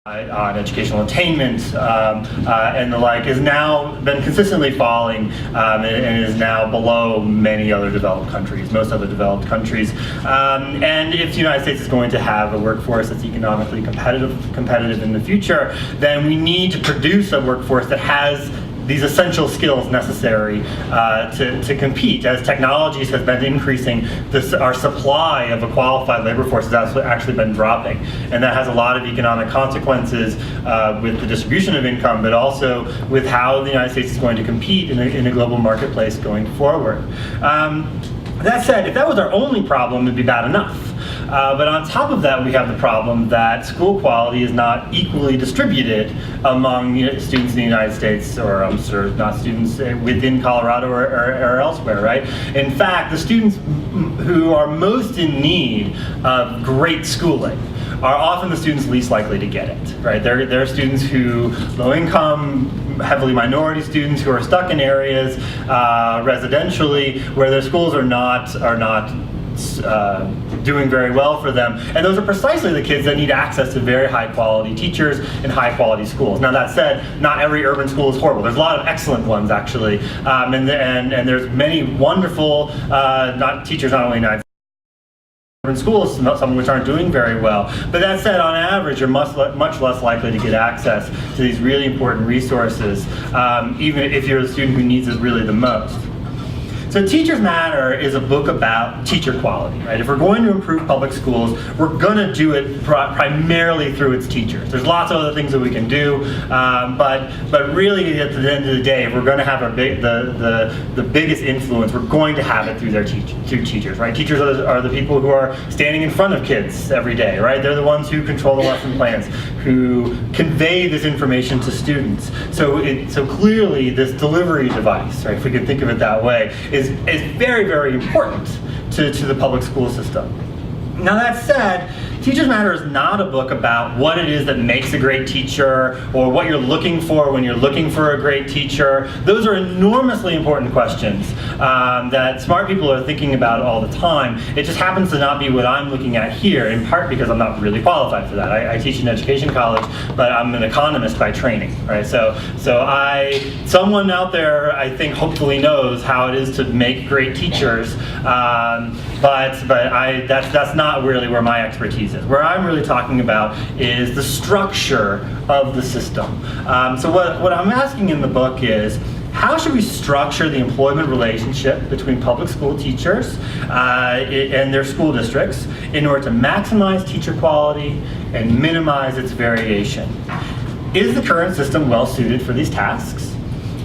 on educational attainment and the like has now been consistently falling and is now below many other developed countries, most other developed countries. And if the United States is going to have a workforce that's economically competitive in the future, then we need to produce a workforce that has these essential skills necessary to compete. As technologies have been increasing, our supply of a qualified labor force has actually been dropping. And that has a lot of economic consequences with the distribution of income, but also with how the United States is going to compete in a global marketplace going forward. That said, if that was our only problem, it'd be bad enough. But on top of that, we have the problem that school quality is not equally distributed among students in the United States, or not students within Colorado or elsewhere, right? In fact, the students who are most in need of great schooling are often the students least likely to get it, right? They're students who, low income, heavily minority students who are stuck in areas residentially where their schools are not doing very well for them, and those are precisely the kids that need access to very high quality teachers in high quality schools. Now that said, not every urban school is horrible. There's a lot of excellent ones actually, and there's many wonderful teachers not only in the United States, urban schools, some of which aren't doing very well. But that said, on average, you're much less likely to get access to these really important resources, even if you're the student who needs it really the most. So Teachers Matter is a book about teacher quality, right? If we're going to improve public schools, we're going to do it primarily through its teachers. There's lots of other things that we can do, but really at the end of the day, if we're going to have the biggest influence, we're going to have it through through teachers, right? Teachers are the people who are standing in front of kids every day, right? They're the ones who control the lesson plans, who convey this information to students. So clearly, this delivery device, right, if we can think of it that way, is very, very important to the public school system. Now that said, Teachers Matter is not a book about what it is that makes a great teacher or what you're looking for when you're looking for a great teacher. Those are enormously important questions that smart people are thinking about all the time. It just happens to not be what I'm looking at here, in part because I'm not really qualified for that. I teach in education college, but I'm an economist by training, right? So someone out there, I think, hopefully knows how it is to make great teachers, but that's not really where my expertise is. Where I'm really talking about is the structure of the system. So what I'm asking in the book is, how should we structure the employment relationship between public school teachers and their school districts in order to maximize teacher quality and minimize its variation? Is the current system well suited for these tasks?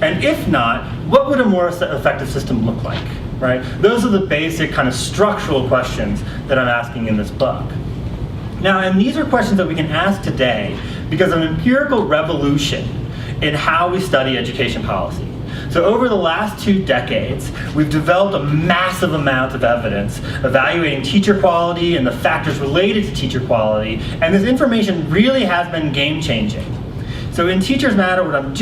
And if not, what would a more effective system look like? Right? Those are the basic kind of structural questions that I'm asking in this book. Now, and these are questions that we can ask today because of an empirical revolution in how we study education policy. So over the last 2 decades, we've developed a massive amount of evidence evaluating teacher quality and the factors related to teacher quality, and this information really has been game-changing. So in Teachers Matter, what I'm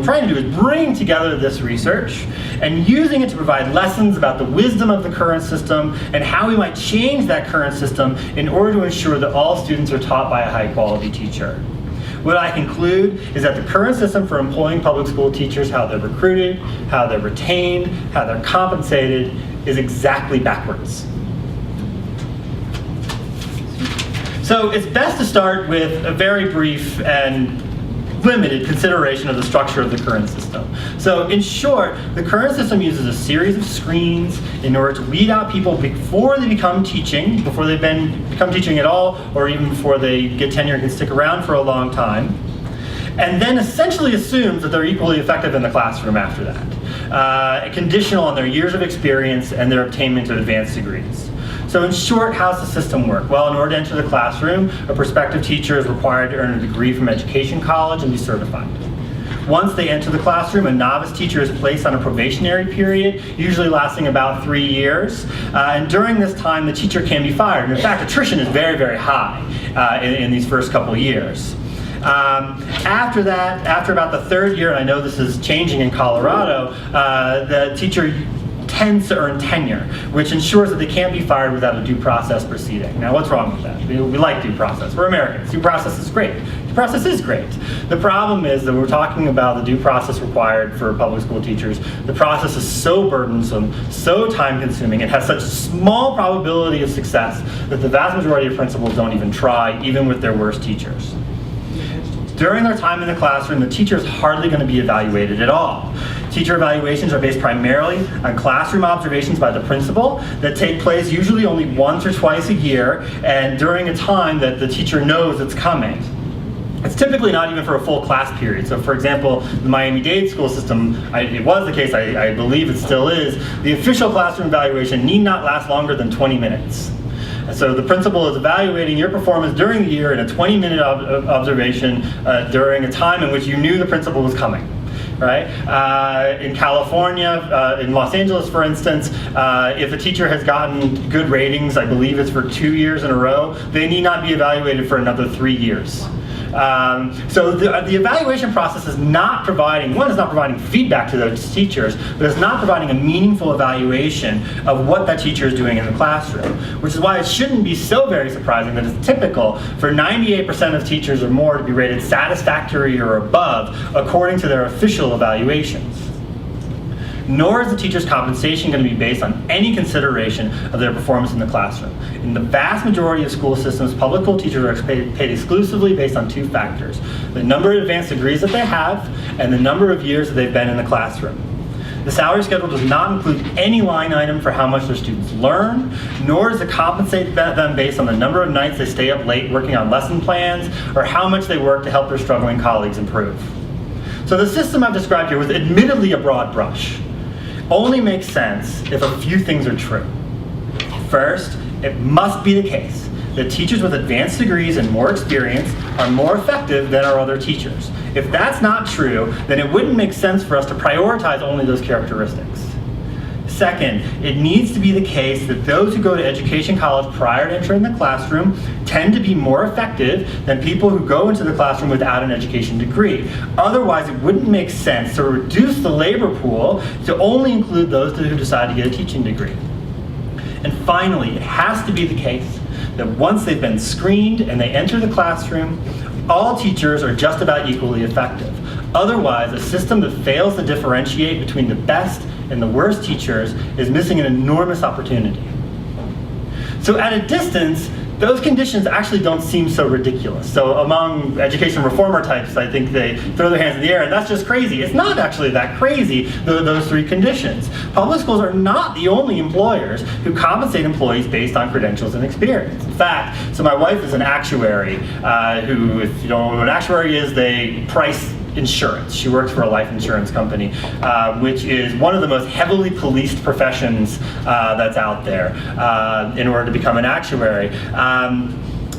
trying to do is bring together this research and using it to provide lessons about the wisdom of the current system and how we might change that current system in order to ensure that all students are taught by a high-quality teacher. What I conclude is that the current system for employing public school teachers, how they're recruited, how they're retained, how they're compensated, is exactly backwards. So it's best to start with a very brief and limited consideration of the structure of the current system. So in short, the current system uses a series of screens in order to weed out people before they become teaching, before they've become teaching at all, or even before they get tenure and can stick around for a long time, and then essentially assumes that they're equally effective in the classroom after that, conditional on their years of experience and their attainment of advanced degrees. So in short, how's the system work? Well, in order to enter the classroom, a prospective teacher is required to earn a degree from education college and be certified. Once they enter the classroom, a novice teacher is placed on a probationary period, usually lasting about 3 years. And during this time, the teacher can be fired. And in fact, attrition is very, very high in these first couple of years. After that, after about the 3rd year, and I know this is changing in Colorado, the teacher tends to earn tenure, which ensures that they can't be fired without a due process proceeding. Now, what's wrong with that? We like due process. We're Americans. Due process is great. Due process is great. The problem is that we're talking about the due process required for public school teachers. The process is so burdensome, so time-consuming, it has such small probability of success that the vast majority of principals don't even try, even with their worst teachers. During their time in the classroom, the teacher is hardly going to be evaluated at all. Teacher evaluations are based primarily on classroom observations by the principal that take place usually only once or twice a year and during a time that the teacher knows it's coming. It's typically not even for a full class period. So for example, the Miami-Dade school system, it was the case, I believe it still is, the official classroom evaluation need not last longer than 20 minutes. So the principal is evaluating your performance during the year in a 20-minute observation during a time in which you knew the principal was coming. Right? In California, in Los Angeles, for instance, if a teacher has gotten good ratings, I believe it's for 2 years in a row, they need not be evaluated for another 3 years. So the evaluation process is not providing, one, is not providing feedback to those teachers, but it's not providing a meaningful evaluation of what that teacher is doing in the classroom, which is why it shouldn't be so very surprising that it's typical for 98% of teachers or more to be rated satisfactory or above according to their official evaluations. Nor is the teacher's compensation going to be based on any consideration of their performance in the classroom. In the vast majority of school systems, public school teachers are paid exclusively based on two factors: the number of advanced degrees that they have and the number of years that they've been in the classroom. The salary schedule does not include any line item for how much their students learn, nor does it compensate them based on the number of nights they stay up late working on lesson plans or how much they work to help their struggling colleagues improve. So the system I've described here, with admittedly a broad brush, only makes sense if a few things are true. First, it must be the case that teachers with advanced degrees and more experience are more effective than our other teachers. If that's not true, then it wouldn't make sense for us to prioritize only those characteristics. Second, it needs to be the case that those who go to education college prior to entering the classroom tend to be more effective than people who go into the classroom without an education degree. Otherwise, it wouldn't make sense to reduce the labor pool to only include those who decide to get a teaching degree. And finally, it has to be the case that once they've been screened and they enter the classroom, all teachers are just about equally effective. Otherwise, a system that fails to differentiate between the best and the worst teachers is missing an enormous opportunity. So at a distance, those conditions actually don't seem so ridiculous. So among education reformer types, I think they throw their hands in the air, and that's just crazy. It's not actually that crazy, those three conditions. Public schools are not the only employers who compensate employees based on credentials and experience. In fact, so my wife is an actuary who, if you don't know what an actuary is, they price insurance. She works for a life insurance company, which is one of the most heavily policed professions that's out there in order to become an actuary.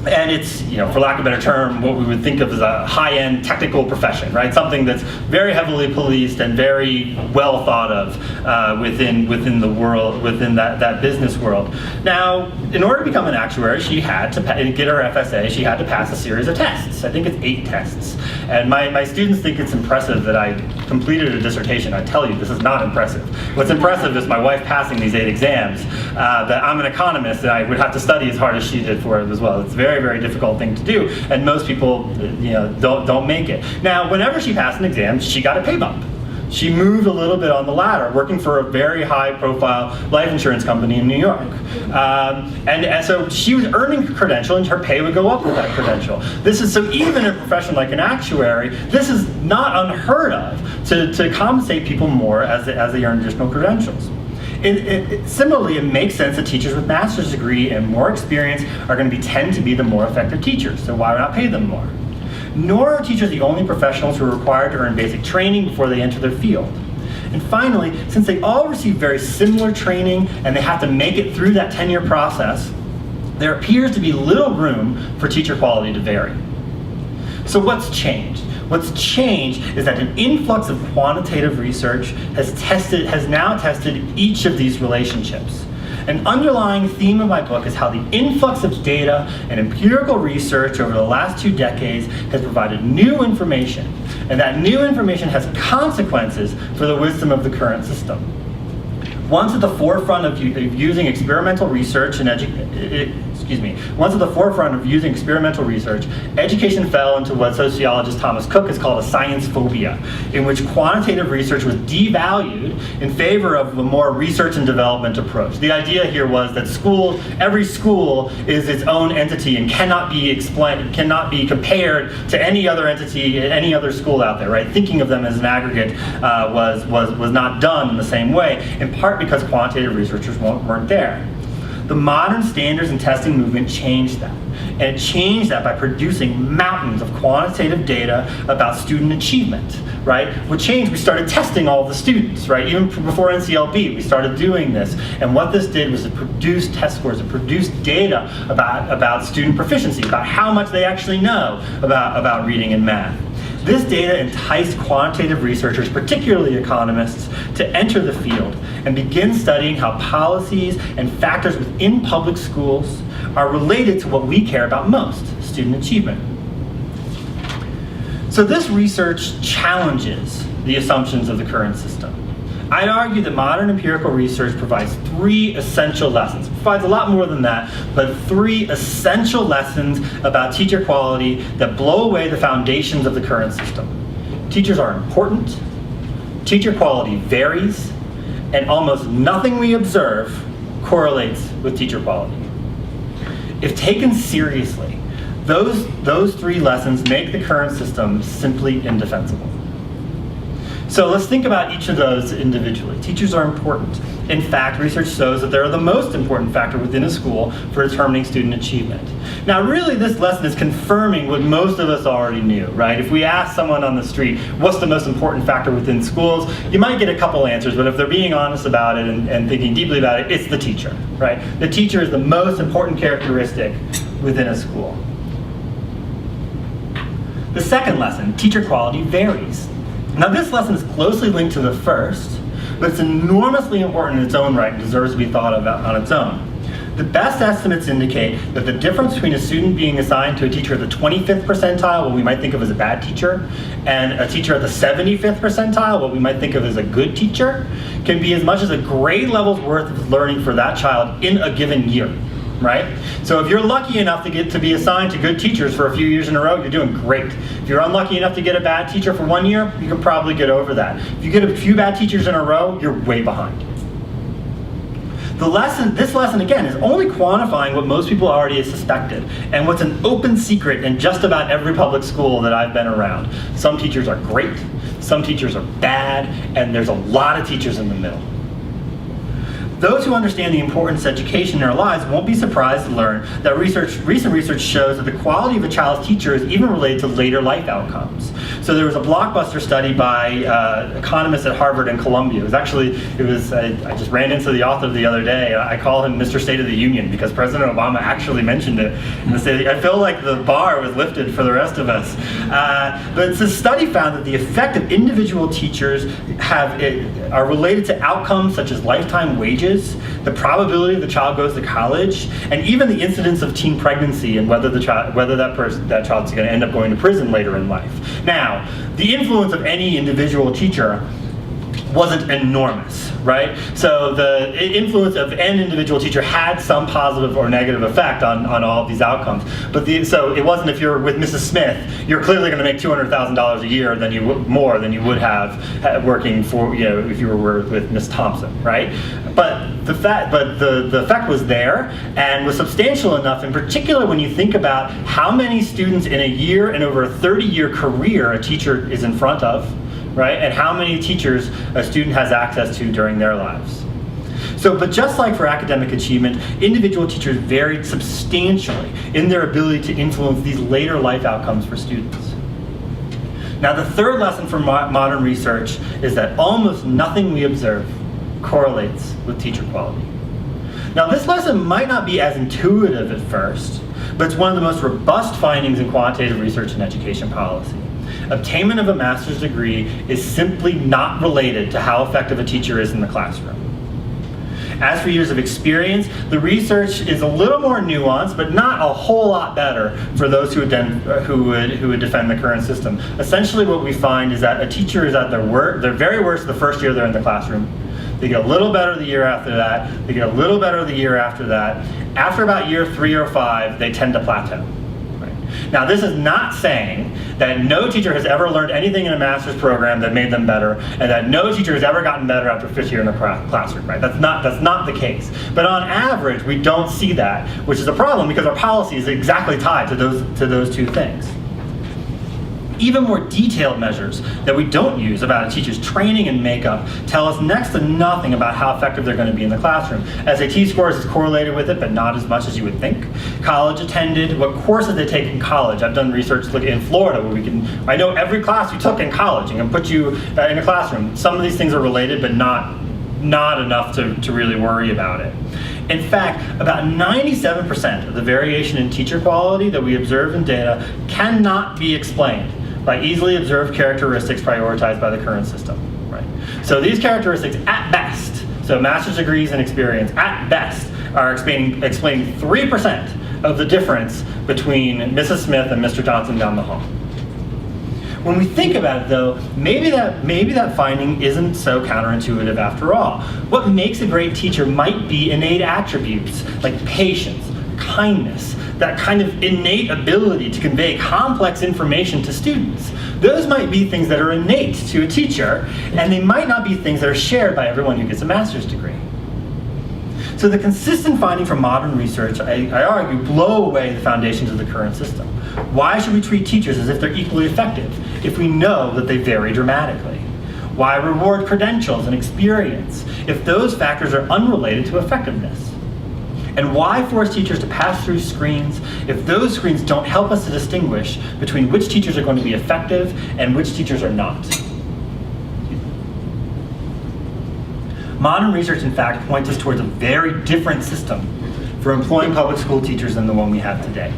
And it's, for lack of a better term, what we would think of as a high-end technical profession, right? Something that's very heavily policed and very well thought of within the world, within that business world. Now, in order to become an actuary, she had to get her FSA. She had to pass a series of tests. I think it's 8 tests. And my students think it's impressive that I completed a dissertation. I tell you, this is not impressive. What's impressive is my wife passing these 8 exams. That I'm an economist, and I would have to study as hard as she did for it as well. It's a very, very difficult thing to do, and most people, don't make it. Now, whenever she passed an exam, she got a pay bump. She moved a little bit on the ladder, working for a very high-profile life insurance company in New York. And so she was earning a credential, and her pay would go up with that credential. So even in a profession like an actuary, this is not unheard of to compensate people more as they earn additional credentials. Similarly, it makes sense that teachers with master's degree and more experience are going to tend to be the more effective teachers, so why not pay them more? Nor are teachers the only professionals who are required to earn basic training before they enter their field. And finally, since they all receive very similar training and they have to make it through that tenure process, there appears to be little room for teacher quality to vary. So what's changed? What's changed is that an influx of quantitative research has now tested each of these relationships. An underlying theme of my book is how the influx of data and empirical research over the last 2 decades has provided new information, and that new information has consequences for the wisdom of the current system. Once at the forefront of using experimental research and once at the forefront of using experimental research, education fell into what sociologist Thomas Cook has called a science phobia, in which quantitative research was devalued in favor of a more research and development approach. The idea here was that every school is its own entity and cannot be compared to any other entity, any other school out there, right? Thinking of them as an aggregate was not done in the same way, in part because quantitative researchers weren't there. The modern standards and testing movement changed that. And it changed that by producing mountains of quantitative data about student achievement, right? What changed, we started testing all the students, right? Even before NCLB, we started doing this. And what this did was it produced test scores, it produced data about student proficiency, about how much they actually know about reading and math. This data enticed quantitative researchers, particularly economists, to enter the field and begin studying how policies and factors within public schools are related to what we care about most, student achievement. So this research challenges the assumptions of the current system. I'd argue that modern empirical research provides 3 essential lessons. It provides a lot more than that, but 3 essential lessons about teacher quality that blow away the foundations of the current system. Teachers are important, teacher quality varies, and almost nothing we observe correlates with teacher quality. If taken seriously, those 3 lessons make the current system simply indefensible. So let's think about each of those individually. Teachers are important. In fact, research shows that they're the most important factor within a school for determining student achievement. Now, really, this lesson is confirming what most of us already knew, right? If we ask someone on the street, what's the most important factor within schools, you might get a couple answers, but if they're being honest about it and thinking deeply about it, it's the teacher, right? The teacher is the most important characteristic within a school. The second lesson, teacher quality varies. Now, this lesson is closely linked to the first, but it's enormously important in its own right and deserves to be thought of on its own. The best estimates indicate that the difference between a student being assigned to a teacher at the 25th percentile, what we might think of as a bad teacher, and a teacher at the 75th percentile, what we might think of as a good teacher, can be as much as a grade level's worth of learning for that child in a given year. Right? So if you're lucky enough to be assigned to good teachers for a few years in a row, you're doing great. If you're unlucky enough to get a bad teacher for 1 year, you can probably get over that. If you get a few bad teachers in a row, you're way behind. This lesson, again, is only quantifying what most people already suspected, and what's an open secret in just about every public school that I've been around. Some teachers are great, some teachers are bad, and there's a lot of teachers in the middle. Those who understand the importance of education in their lives won't be surprised to learn that recent research shows that the quality of a child's teacher is even related to later life outcomes. So there was a blockbuster study by economists at Harvard and Columbia. I just ran into the author the other day. I call him Mr. State of the Union because President Obama actually mentioned it in the State. I feel like the bar was lifted for the rest of us. But this study found that the effect of individual teachers are related to outcomes such as lifetime wages, the probability the child goes to college, and even the incidence of teen pregnancy and whether that child's going to end up going to prison later in life. Now, the influence of any individual teacher wasn't enormous, right? So the influence of an individual teacher had some positive or negative effect on all of these outcomes. So it wasn't if you're with Mrs. Smith, you're clearly going to make $200,000 a year more than you would have working for, if you were with Miss Thompson, right? But the effect was there and was substantial enough, in particular when you think about how many students in a year and over a 30-year career a teacher is in front of, right? And how many teachers a student has access to during their lives. But just like for academic achievement, individual teachers varied substantially in their ability to influence these later life outcomes for students. Now, the third lesson from modern research is that almost nothing we observe correlates with teacher quality. Now, this lesson might not be as intuitive at first, but it's one of the most robust findings in quantitative research and education policy. Obtainment of a master's degree is simply not related to how effective a teacher is in the classroom. As for years of experience, the research is a little more nuanced, but not a whole lot better for those who would defend the current system. Essentially what we find is that a teacher is at their very worst the first year they're in the classroom. They get a little better the year after that. They get a little better the year after that. After about year 3 or 5, they tend to plateau. Now, this is not saying that no teacher has ever learned anything in a master's program that made them better, and that no teacher has ever gotten better after 5th year in the classroom, right? That's not the case. But on average, we don't see that, which is a problem because our policy is exactly tied to those two things. Even more detailed measures that we don't use about a teacher's training and makeup tell us next to nothing about how effective they're going to be in the classroom. SAT scores is correlated with it, but not as much as you would think. College attended, what courses they take in college. I've done research in Florida where I know every class you took in college and can put you in a classroom. Some of these things are related, but not enough to really worry about it. In fact, about 97% of the variation in teacher quality that we observe in data cannot be explained by easily observed characteristics prioritized by the current system, right? So these characteristics, at best, so master's degrees and experience, at best, are explaining 3% of the difference between Mrs. Smith and Mr. Johnson down the hall. When we think about it, though, maybe that finding isn't so counterintuitive after all. What makes a great teacher might be innate attributes like patience, kindness, that kind of innate ability to convey complex information to students. Those might be things that are innate to a teacher, and they might not be things that are shared by everyone who gets a master's degree. So the consistent finding from modern research, I argue, blow away the foundations of the current system. Why should we treat teachers as if they're equally effective if we know that they vary dramatically? Why reward credentials and experience if those factors are unrelated to effectiveness? And why force teachers to pass through screens if those screens don't help us to distinguish between which teachers are going to be effective and which teachers are not? Modern research, in fact, points us towards a very different system for employing public school teachers than the one we have today.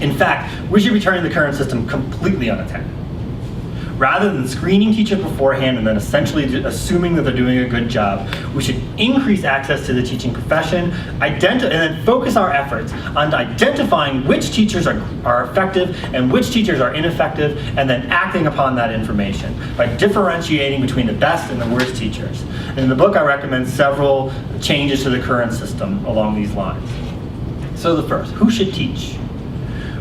In fact, we should be turning the current system completely on its head. Rather than screening teachers beforehand and then essentially assuming that they're doing a good job, we should increase access to the teaching profession, and then focus our efforts on identifying which teachers are effective and which teachers are ineffective, and then acting upon that information by differentiating between the best and the worst teachers. And in the book, I recommend several changes to the current system along these lines. So the first, who should teach?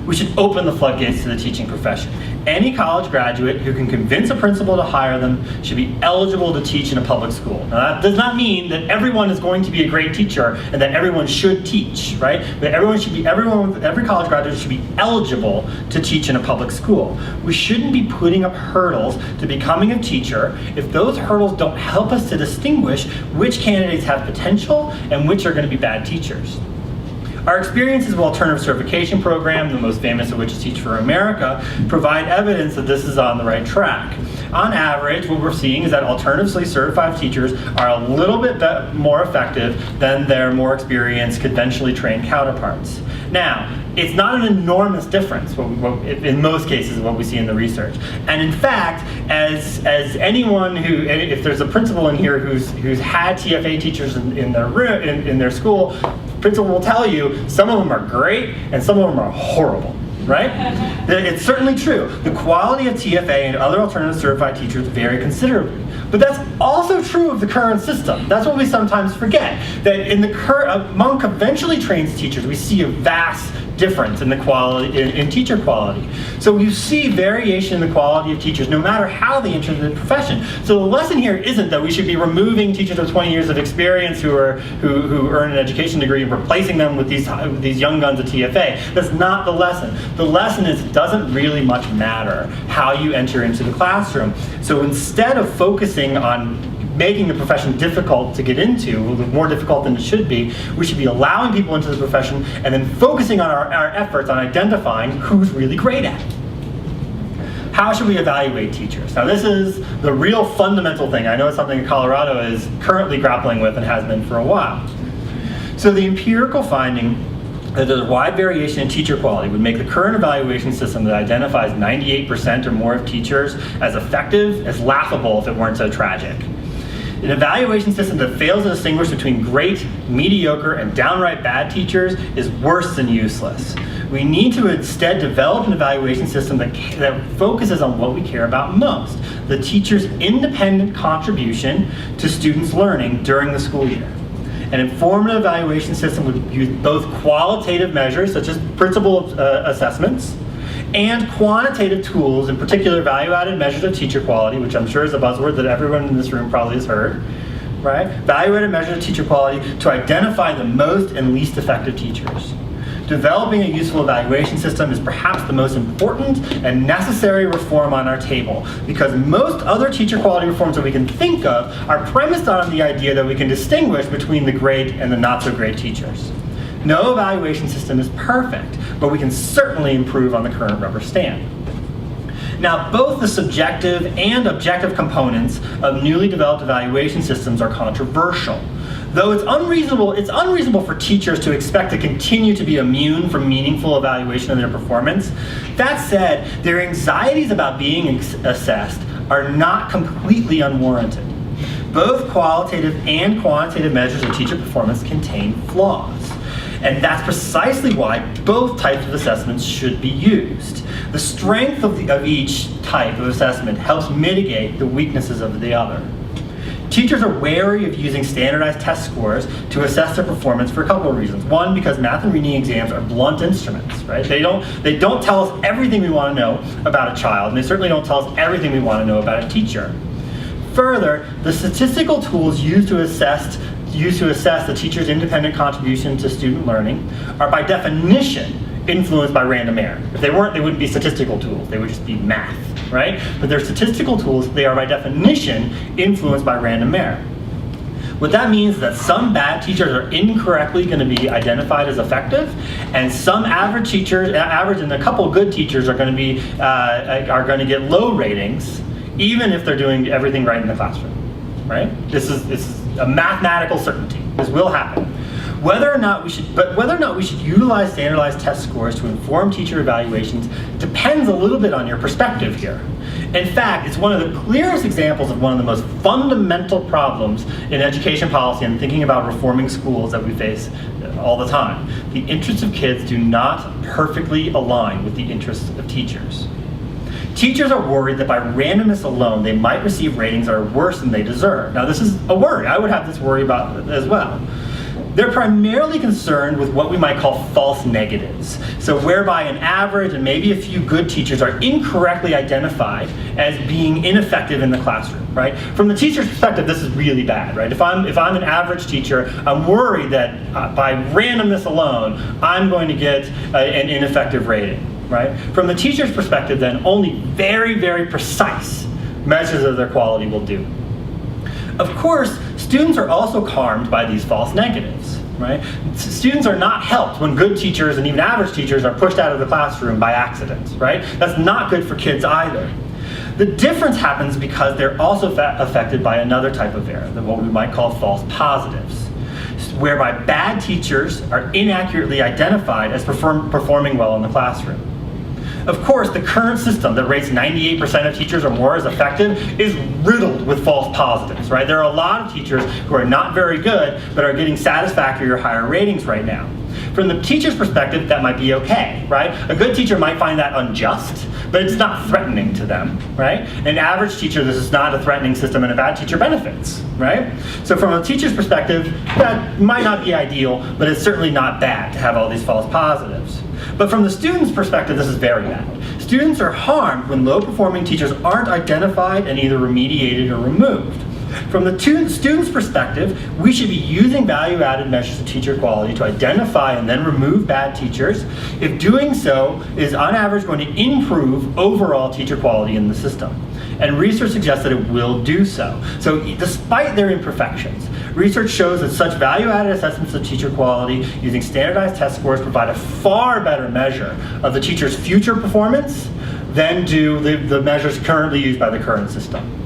We should open the floodgates to the teaching profession. Any college graduate who can convince a principal to hire them should be eligible to teach in a public school. Now that does not mean that everyone is going to be a great teacher and that everyone should teach, right? But every college graduate should be eligible to teach in a public school. We shouldn't be putting up hurdles to becoming a teacher if those hurdles don't help us to distinguish which candidates have potential and which are going to be bad teachers. Our experiences of alternative certification program, the most famous of which is Teach for America, provide evidence that this is on the right track. On average, what we're seeing is that alternatively certified teachers are a little bit more effective than their more experienced, conventionally trained counterparts. Now, it's not an enormous difference, in most cases, what we see in the research. And in fact, as anyone who, if there's a principal in here who's had TFA teachers in their school, principal will tell you some of them are great and some of them are horrible, right? It's certainly true. The quality of TFA and other alternative certified teachers vary considerably. But that's also true of the current system. That's what we sometimes forget, that among conventionally trained teachers, we see a vast difference in the quality, in teacher quality. So you see variation in the quality of teachers no matter how they enter the profession. So the lesson here isn't that we should be removing teachers with 20 years of experience who earn an education degree and replacing them with these young guns of TFA. That's not the lesson. The lesson is it doesn't really much matter how you enter into the classroom. So instead of focusing on making the profession difficult to get into, more difficult than it should be, we should be allowing people into the profession and then focusing on our efforts on identifying who's really great at it. How should we evaluate teachers? Now this is the real fundamental thing. I know it's something that Colorado is currently grappling with and has been for a while. So the empirical finding that there's a wide variation in teacher quality would make the current evaluation system that identifies 98% or more of teachers as effective as laughable if it weren't so tragic. An evaluation system that fails to distinguish between great, mediocre, and downright bad teachers is worse than useless. We need to instead develop an evaluation system that focuses on what we care about most, the teacher's independent contribution to students' learning during the school year. An informative evaluation system would use both qualitative measures, such as principal assessments, and quantitative tools, in particular value-added measures of teacher quality, which I'm sure is a buzzword that everyone in this room probably has heard, right? Value-added measures of teacher quality to identify the most and least effective teachers. Developing a useful evaluation system is perhaps the most important and necessary reform on our table, because most other teacher quality reforms that we can think of are premised on the idea that we can distinguish between the great and the not so great teachers. No evaluation system is perfect, but we can certainly improve on the current rubber stamp. Now, both the subjective and objective components of newly developed evaluation systems are controversial. Though it's unreasonable for teachers to expect to continue to be immune from meaningful evaluation of their performance. That said, their anxieties about being assessed are not completely unwarranted. Both qualitative and quantitative measures of teacher performance contain flaws. And that's precisely why both types of assessments should be used. The strength of each type of assessment helps mitigate the weaknesses of the other. Teachers are wary of using standardized test scores to assess their performance for a couple of reasons. One, because math and reading exams are blunt instruments, right? They don't tell us everything we want to know about a child, and they certainly don't tell us everything we want to know about a teacher. Further, the statistical tools used to assess the teacher's independent contribution to student learning are by definition influenced by random error. If they weren't, they wouldn't be statistical tools. They would just be math, right? But they're statistical tools. They are by definition influenced by random error. What that means is that some bad teachers are incorrectly going to be identified as effective, and some average teachers, and a couple good teachers are going to get low ratings, even if they're doing everything right in the classroom, right? This is a mathematical certainty. This will happen. Whether or not we should utilize standardized test scores to inform teacher evaluations depends a little bit on your perspective here. In fact, it's one of the clearest examples of one of the most fundamental problems in education policy and thinking about reforming schools that we face all the time. The interests of kids do not perfectly align with the interests of teachers. Teachers are worried that by randomness alone, they might receive ratings that are worse than they deserve. Now, this is a worry. I would have this worry about it as well. They're primarily concerned with what we might call false negatives. So whereby an average and maybe a few good teachers are incorrectly identified as being ineffective in the classroom, right? From the teacher's perspective, this is really bad, right? If I'm an average teacher, I'm worried that by randomness alone, I'm going to get an ineffective rating, right? From the teacher's perspective, then, only very, very precise measures of their quality will do. Of course, students are also harmed by these false negatives, right? Students are not helped when good teachers and even average teachers are pushed out of the classroom by accident, right? That's not good for kids either. The difference happens because they're also affected by another type of error, what we might call false positives, whereby bad teachers are inaccurately identified as performing well in the classroom. Of course, the current system that rates 98% of teachers or more as effective is riddled with false positives, right? There are a lot of teachers who are not very good, but are getting satisfactory or higher ratings right now. From the teacher's perspective, that might be okay, right? A good teacher might find that unjust, but it's not threatening to them, right? An average teacher, this is not a threatening system, and a bad teacher benefits, right? So from a teacher's perspective, that might not be ideal, but it's certainly not bad to have all these false positives. But from the student's perspective, this is very bad. Students are harmed when low-performing teachers aren't identified and either remediated or removed. From the student's perspective, we should be using value-added measures of teacher quality to identify and then remove bad teachers, if doing so is on average going to improve overall teacher quality in the system. And research suggests that it will do so. So despite their imperfections, research shows that such value-added assessments of teacher quality using standardized test scores provide a far better measure of the teacher's future performance than do the measures currently used by the current system.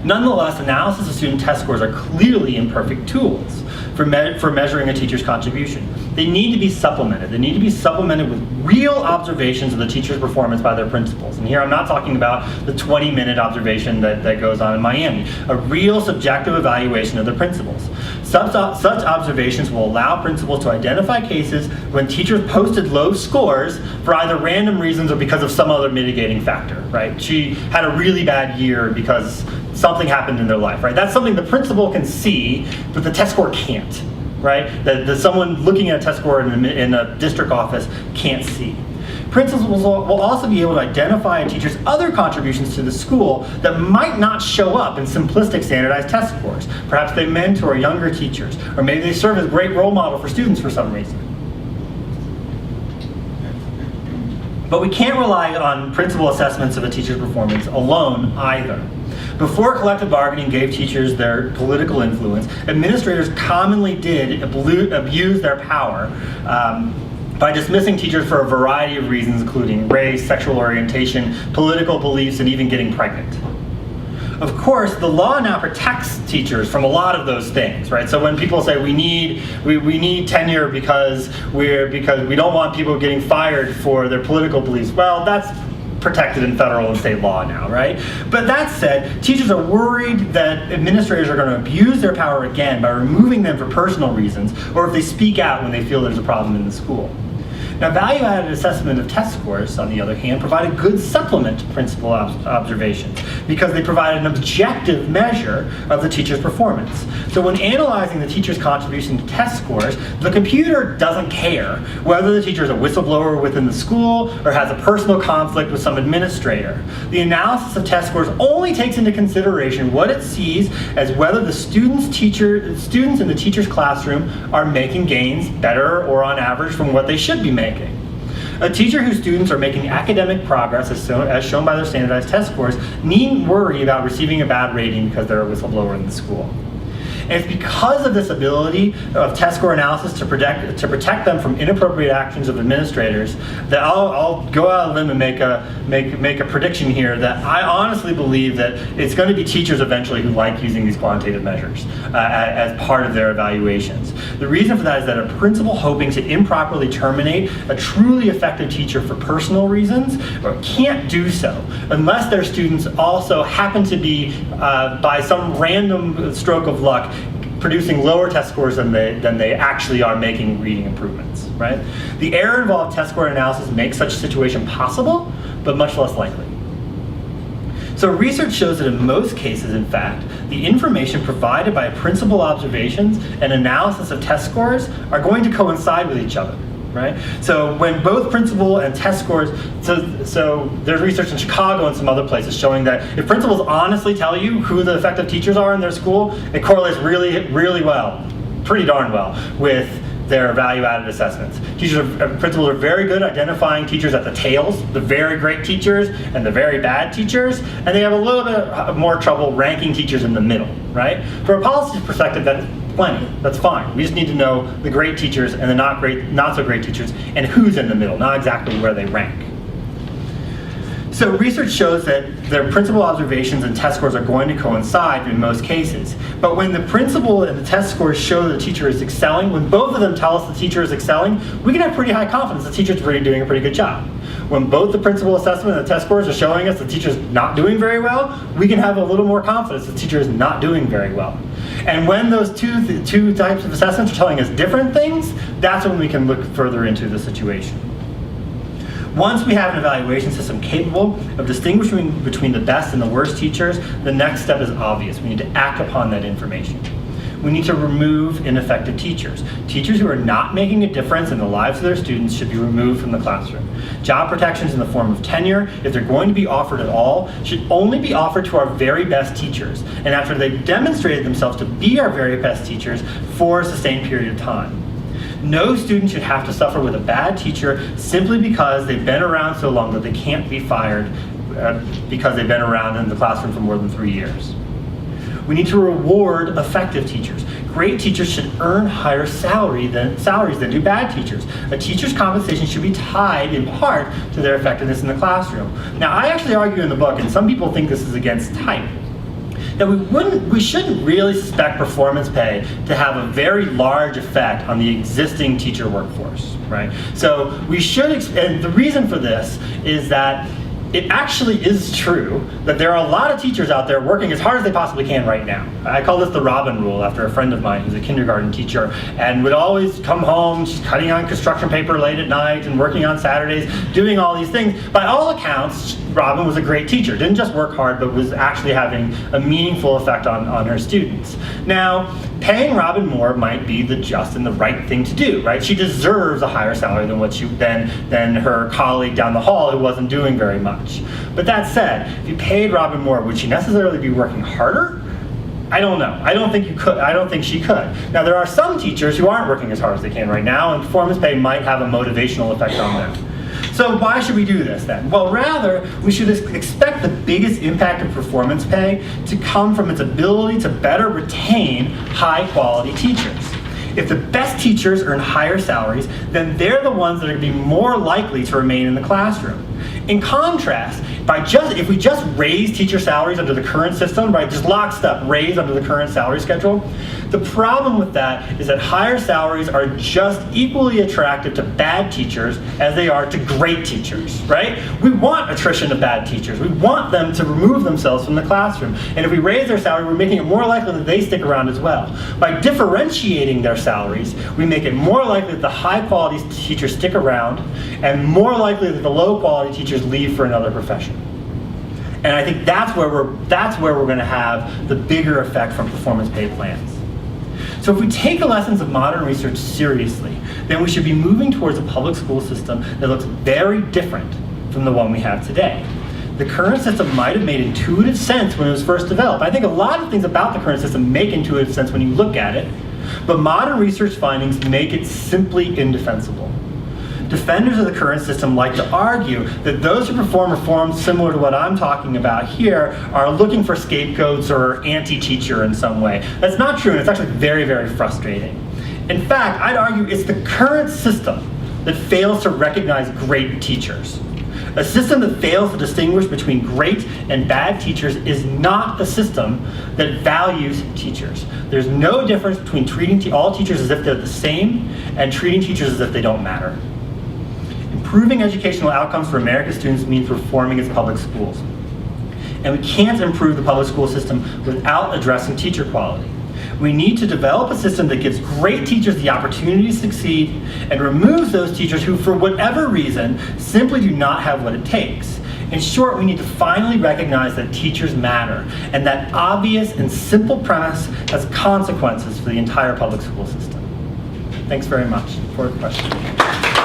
Nonetheless, analysis of student test scores are clearly imperfect tools for measuring a teacher's contribution. they need to be supplemented. They need to be supplemented with real observations of the teacher's performance by their principals. And here I'm not talking about the 20-minute observation that goes on in Miami. A real subjective evaluation of the principals. Such observations will allow principals to identify cases when teachers posted low scores for either random reasons or because of some other mitigating factor, right? She had a really bad year because something happened in their life, right? That's something the principal can see, but the test score can't, right? That someone looking at a test score in a district office can't see. Principals will also be able to identify a teacher's other contributions to the school that might not show up in simplistic standardized test scores. Perhaps they mentor younger teachers, or maybe they serve as a great role model for students for some reason. But we can't rely on principal assessments of a teacher's performance alone either. Before collective bargaining gave teachers their political influence, administrators commonly did abuse their power by dismissing teachers for a variety of reasons, including race, sexual orientation, political beliefs, and even getting pregnant. Of course, the law now protects teachers from a lot of those things, right? So when people say we need tenure because we don't want people getting fired for their political beliefs, well, that's protected in federal and state law now, right? But that said, teachers are worried that administrators are going to abuse their power again by removing them for personal reasons, or if they speak out when they feel there's a problem in the school. Now, value-added assessment of test scores, on the other hand, provide a good supplement to principal observations because they provide an objective measure of the teacher's performance. So when analyzing the teacher's contribution to test scores, the computer doesn't care whether the teacher is a whistleblower within the school or has a personal conflict with some administrator. The analysis of test scores only takes into consideration what it sees as whether the students in the teacher's classroom are making gains better or on average from what they should be making. A teacher whose students are making academic progress, as shown by their standardized test scores, needn't worry about receiving a bad rating because they're a whistleblower in the school. And it's because of this ability of test score analysis to protect them from inappropriate actions of administrators that I'll go out on a limb and make a prediction here that I honestly believe that it's going to be teachers eventually who like using these quantitative measures as part of their evaluations. The reason for that is that a principal hoping to improperly terminate a truly effective teacher for personal reasons can't do so unless their students also happen to be, by some random stroke of luck, producing lower test scores than they actually are making reading improvements, right? The error-involved test score analysis makes such a situation possible, but much less likely. So research shows that in most cases, in fact, the information provided by principal observations and analysis of test scores are going to coincide with each other. Right? So when both principal and test scores, so there's research in Chicago and some other places showing that if principals honestly tell you who the effective teachers are in their school, it correlates really, really well, pretty darn well, with their value-added assessments. Principals are very good identifying teachers at the tails, the very great teachers and the very bad teachers, and they have a little bit more trouble ranking teachers in the middle, right? From a policy perspective, that's plenty, that's fine. We just need to know the great teachers and the not so great teachers and who's in the middle, not exactly where they rank. So research shows that their principal observations and test scores are going to coincide in most cases. But when the principal and the test scores show the teacher is excelling, when both of them tell us the teacher is excelling, we can have pretty high confidence the teacher's doing a pretty good job. When both the principal assessment and the test scores are showing us the teacher's not doing very well, we can have a little more confidence the teacher is not doing very well. And when those two types of assessments are telling us different things, that's when we can look further into the situation. Once we have an evaluation system capable of distinguishing between the best and the worst teachers, the next step is obvious. We need to act upon that information. We need to remove ineffective teachers. Teachers who are not making a difference in the lives of their students should be removed from the classroom. Job protections in the form of tenure, if they're going to be offered at all, should only be offered to our very best teachers, and after they've demonstrated themselves to be our very best teachers for a sustained period of time. No student should have to suffer with a bad teacher simply because they've been around so long that they can't be fired because they've been around in the classroom for more than 3 years. We need to reward effective teachers. Great teachers should earn higher salaries than do bad teachers. A teacher's compensation should be tied in part to their effectiveness in the classroom. Now, I actually argue in the book, and some people think this is against type. that we shouldn't really suspect performance pay to have a very large effect on the existing teacher workforce, right? So we should, and the reason for this is that it actually is true that there are a lot of teachers out there working as hard as they possibly can right now. I call this the Robin rule after a friend of mine who's a kindergarten teacher and would always come home just cutting on construction paper late at night and working on Saturdays, doing all these things. By all accounts, Robin was a great teacher. Didn't just work hard, but was actually having a meaningful effect on her students. Now, paying Robin more might be the just and the right thing to do, right? She deserves a higher salary than her colleague down the hall who wasn't doing very much. But that said, if you paid Robin more, would she necessarily be working harder? I don't know. I don't think you could. I don't think she could. Now, there are some teachers who aren't working as hard as they can right now, and performance pay might have a motivational effect on them. So why should we do this then? Well, rather, we should expect the biggest impact of performance pay to come from its ability to better retain high-quality teachers. If the best teachers earn higher salaries, then they're the ones that are going to be more likely to remain in the classroom. In contrast, if we just raise teacher salaries under the current system, right, just lockstep raise under the current salary schedule, the problem with that is that higher salaries are just equally attractive to bad teachers as they are to great teachers, right? We want attrition of bad teachers. We want them to remove themselves from the classroom. And if we raise their salary, we're making it more likely that they stick around as well. By differentiating their salaries, we make it more likely that the high-quality teachers stick around and more likely that the low-quality teachers leave for another profession. And I think that's where we're going to have the bigger effect from performance pay plans. So if we take the lessons of modern research seriously, then we should be moving towards a public school system that looks very different from the one we have today. The current system might have made intuitive sense when it was first developed. I think a lot of things about the current system make intuitive sense when you look at it, but modern research findings make it simply indefensible. Defenders of the current system like to argue that those who perform reforms similar to what I'm talking about here are looking for scapegoats or anti-teacher in some way. That's not true, and it's actually very, very frustrating. In fact, I'd argue it's the current system that fails to recognize great teachers. A system that fails to distinguish between great and bad teachers is not a system that values teachers. There's no difference between treating all teachers as if they're the same and treating teachers as if they don't matter. Improving educational outcomes for America's students means reforming its public schools. And we can't improve the public school system without addressing teacher quality. We need to develop a system that gives great teachers the opportunity to succeed and removes those teachers who, for whatever reason, simply do not have what it takes. In short, we need to finally recognize that teachers matter, and that obvious and simple premise has consequences for the entire public school system. Thanks very much. For a question.